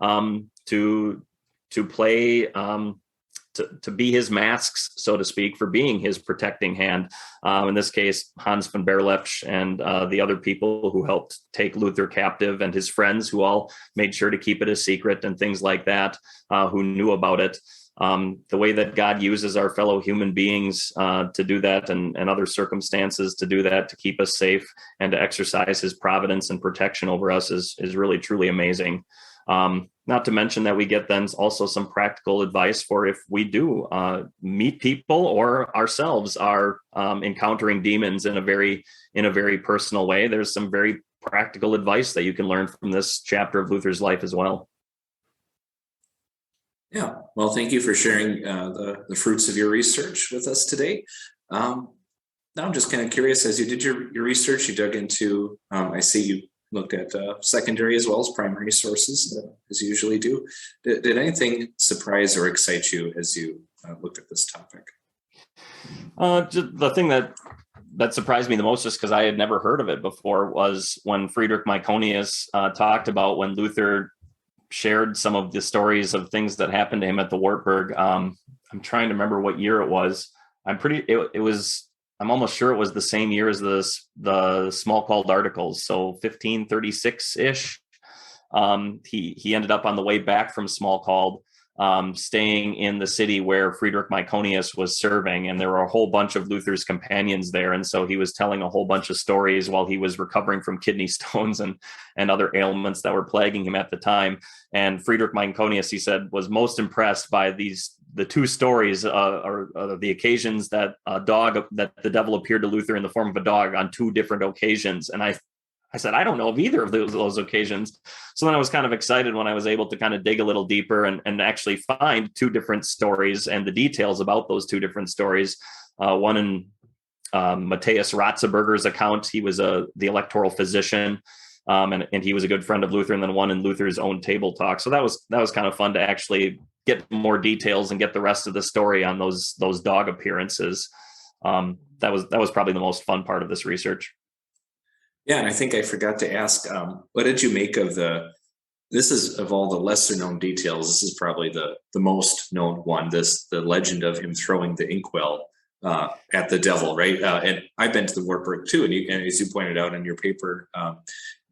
to play, to be his masks, so to speak, for being his protecting hand. In this case, Hans von Berlepsch and the other people who helped take Luther captive, and his friends who all made sure to keep it a secret and things like that, who knew about it. The way that God uses our fellow human beings to do that, and other circumstances to do that, to keep us safe and to exercise his providence and protection over us is really, truly amazing. Not to mention that we get then also some practical advice for if we do meet people or ourselves are encountering demons in a very personal way. There's some very practical advice that you can learn from this chapter of Luther's life as well. Yeah, well, thank you for sharing the fruits of your research with us today. Now I'm just kind of curious, as you did your research, you dug into, I see you looked at secondary as well as primary sources, as you usually do. Did anything surprise or excite you as you looked at this topic? Just the thing that surprised me the most, just because I had never heard of it before, was when Friedrich Myconius talked about when Luther shared some of the stories of things that happened to him at the Wartburg. I'm trying to remember what year it was. I'm almost sure it was the same year as the Smalcald articles. So 1536-ish. He ended up on the way back from Smalcald, staying in the city where Friedrich Myconius was serving. And there were a whole bunch of Luther's companions there. And so he was telling a whole bunch of stories while he was recovering from kidney stones and other ailments that were plaguing him at the time. And Friedrich Myconius, he said, was most impressed by the two stories, or the occasions that the devil appeared to Luther in the form of a dog on two different occasions. And I said, I don't know of either of those occasions. So then I was kind of excited when I was able to kind of dig a little deeper and actually find two different stories and the details about those two different stories. One in Matthias Ratzeberger's account. He was the electoral physician, and he was a good friend of Luther, and then one in Luther's own table talk. So that was kind of fun to actually get more details and get the rest of the story on those dog appearances. That was probably the most fun part of this research. Yeah, and I think I forgot to ask, what did you make of this is, of all the lesser known details, this is probably the most known one, the legend of him throwing the inkwell at the devil, right? And I've been to the Wartburg too, and as you pointed out in your paper,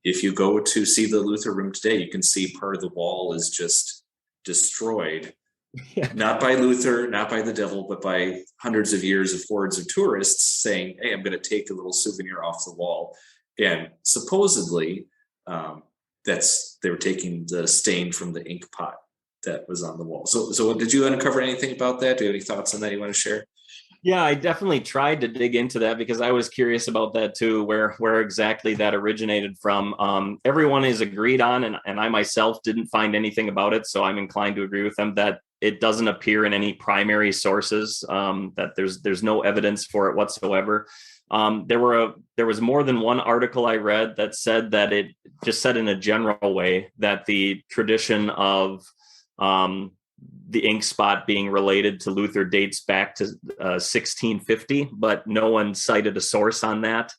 if you go to see the Luther room today, you can see part of the wall is just destroyed Yeah. Not by Luther, not by the devil, but by hundreds of years of hordes of tourists saying, hey, I'm going to take a little souvenir off the wall. And supposedly, they were taking the stain from the ink pot that was on the wall. So did you uncover anything about that? Do you have any thoughts on that you want to share? Yeah, I definitely tried to dig into that because I was curious about that too, where exactly that originated from. Everyone is agreed on, and I myself didn't find anything about it, so I'm inclined to agree with them that it doesn't appear in any primary sources, that there's no evidence for it whatsoever. There was more than one article I read that said that it just said in a general way that the tradition of the ink spot being related to Luther dates back to 1650, but no one cited a source on that.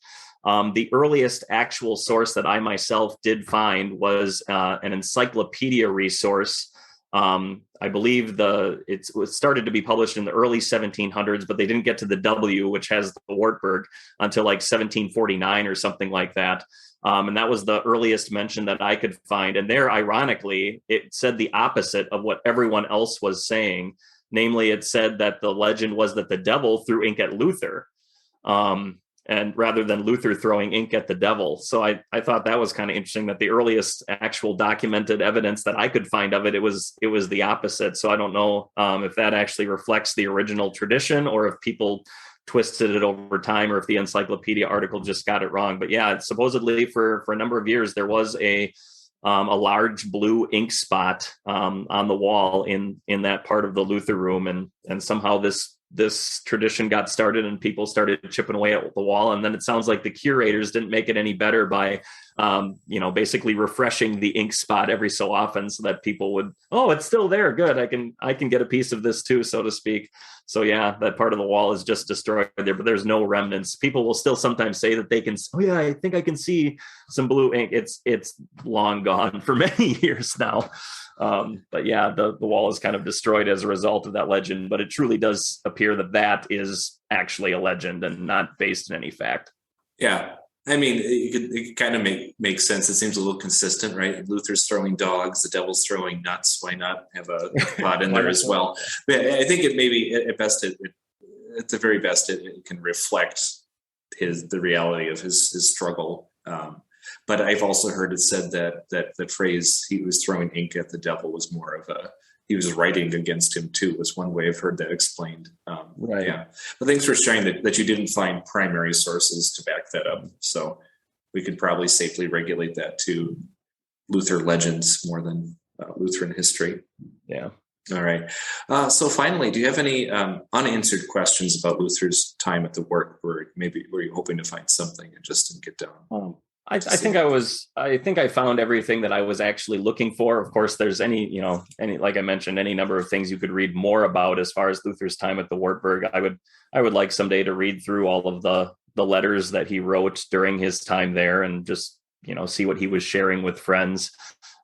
The earliest actual source that I myself did find was an encyclopedia resource. I believe it started to be published in the early 1700s, but they didn't get to the W, which has the Wartburg, until like 1749 or something like that. And that was the earliest mention that I could find. And there, ironically, it said the opposite of what everyone else was saying. Namely, it said that the legend was that the devil threw ink at Luther, and rather than Luther throwing ink at the devil. So I thought that was kind of interesting that the earliest actual documented evidence that I could find of it was the opposite. So I don't know if that actually reflects the original tradition or if people twisted it over time or if the encyclopedia article just got it wrong. But yeah, supposedly for a number of years, there was a large blue ink spot on the wall in that part of the Luther room. And somehow this tradition got started and people started chipping away at the wall. And then it sounds like the curators didn't make it any better by, basically refreshing the ink spot every so often so that people would, oh, it's still there. Good. I can get a piece of this too, so to speak. So yeah, that part of the wall is just destroyed there, but there's no remnants. People will still sometimes say that they can, oh yeah, I think I can see some blue ink. It's long gone for many years now. But yeah, the wall is kind of destroyed as a result of that legend, but it truly does appear that is actually a legend and not based in any fact. Yeah. I mean, it kind of make sense. It seems a little consistent, right? Luther's throwing dogs, the devil's throwing nuts. Why not have a pot in there as well? But I think it maybe at the very best, it can reflect the reality of his struggle. But I've also heard it said that the phrase "he was throwing ink at the devil" was more of he was writing against him too, was one way I've heard that explained. Right. Yeah. But thanks for sharing that you didn't find primary sources to back that up. So we could probably safely regulate that to Luther legends more than Lutheran history. Yeah. All right. So finally, do you have any unanswered questions about Luther's time at the Wartburg? Maybe were you hoping to find something and just didn't get down? I think I found everything that I was actually looking for. Of course, there's any, like I mentioned, any number of things you could read more about as far as Luther's time at the Wartburg. I would like someday to read through all of the letters that he wrote during his time there and just, see what he was sharing with friends.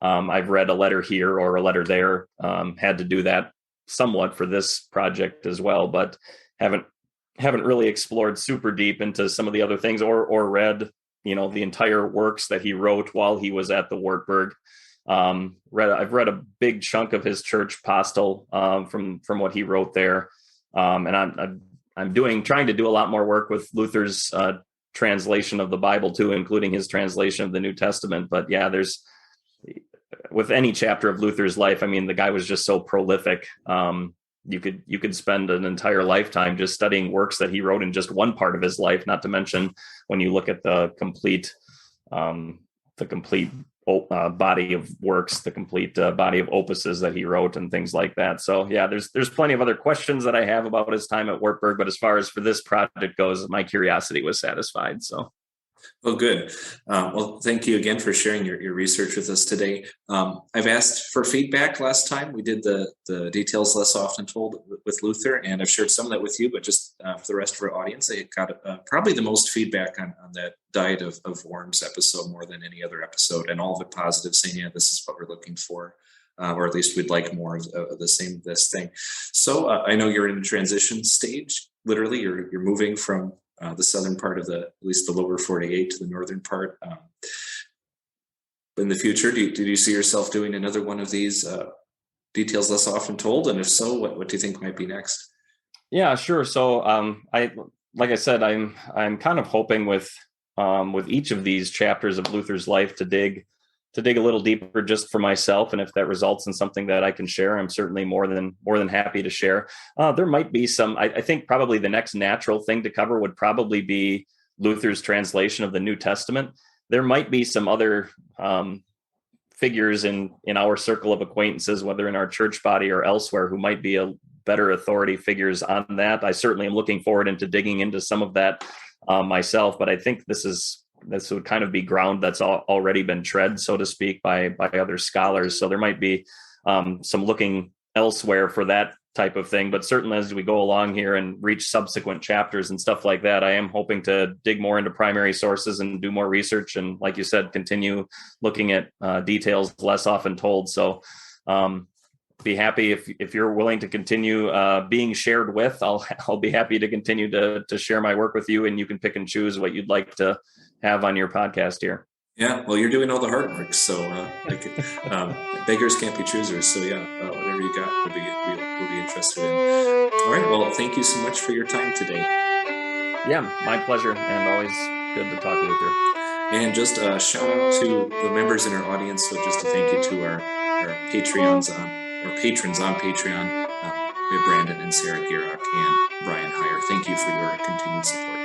I've read a letter here or a letter there, had to do that somewhat for this project as well, but haven't really explored super deep into some of the other things or read the entire works that he wrote while he was at the Wartburg. I've read a big chunk of his church postil from what he wrote there, and I'm trying to do a lot more work with Luther's translation of the Bible too, including his translation of the New Testament. But yeah, there's with any chapter of Luther's life, I mean, the guy was just so prolific. You could spend an entire lifetime just studying works that he wrote in just one part of his life, not to mention when you look at the complete body of works, the complete body of opuses that he wrote and things like that. So yeah, there's plenty of other questions that I have about his time at Wartburg, but as far as for this project goes, my curiosity was satisfied. So. Well, good. Well, thank you again for sharing your research with us today. I've asked for feedback last time. We did the details less often told with Luther, and I've shared some of that with you, but just for the rest of our audience, I got probably the most feedback on that Diet of Worms episode more than any other episode, and all of it positive, saying, yeah, this is what we're looking for. Or at least we'd like more of this thing. So I know you're in a transition stage. Literally, you're moving from the southern part of at least the lower 48 to the northern part. In the future, do you see yourself doing another one of these details less often told? And if so, what do you think might be next? Yeah, sure. So like I said, I'm kind of hoping with each of these chapters of Luther's life to dig a little deeper just for myself. And if that results in something that I can share, I'm certainly more than happy to share. There might be some, I think probably the next natural thing to cover would probably be Luther's translation of the New Testament. There might be some other figures in our circle of acquaintances, whether in our church body or elsewhere, who might be a better authority figures on that. I certainly am looking forward into digging into some of that myself, but I think this would kind of be ground that's already been tread, so to speak, by other scholars. So there might be some looking elsewhere for that type of thing. But certainly as we go along here and reach subsequent chapters and stuff like that, I am hoping to dig more into primary sources and do more research. And like you said, continue looking at details less often told. So be happy if you're willing to continue being shared with. I'll be happy to continue to share my work with you, and you can pick and choose what you'd like to have on your podcast here. Yeah, well, you're doing all the hard work, so beggars can't be choosers. So yeah, whatever you got, we'll be interested in. All right, well, thank you so much for your time today. Yeah, my pleasure, and always good to talk with you. And just a shout out to the members in our audience. So just a thank you to our Patreons or patrons on Patreon. We have Brandon and Sarah Gierach and Brian Heyer. Thank you for your continued support.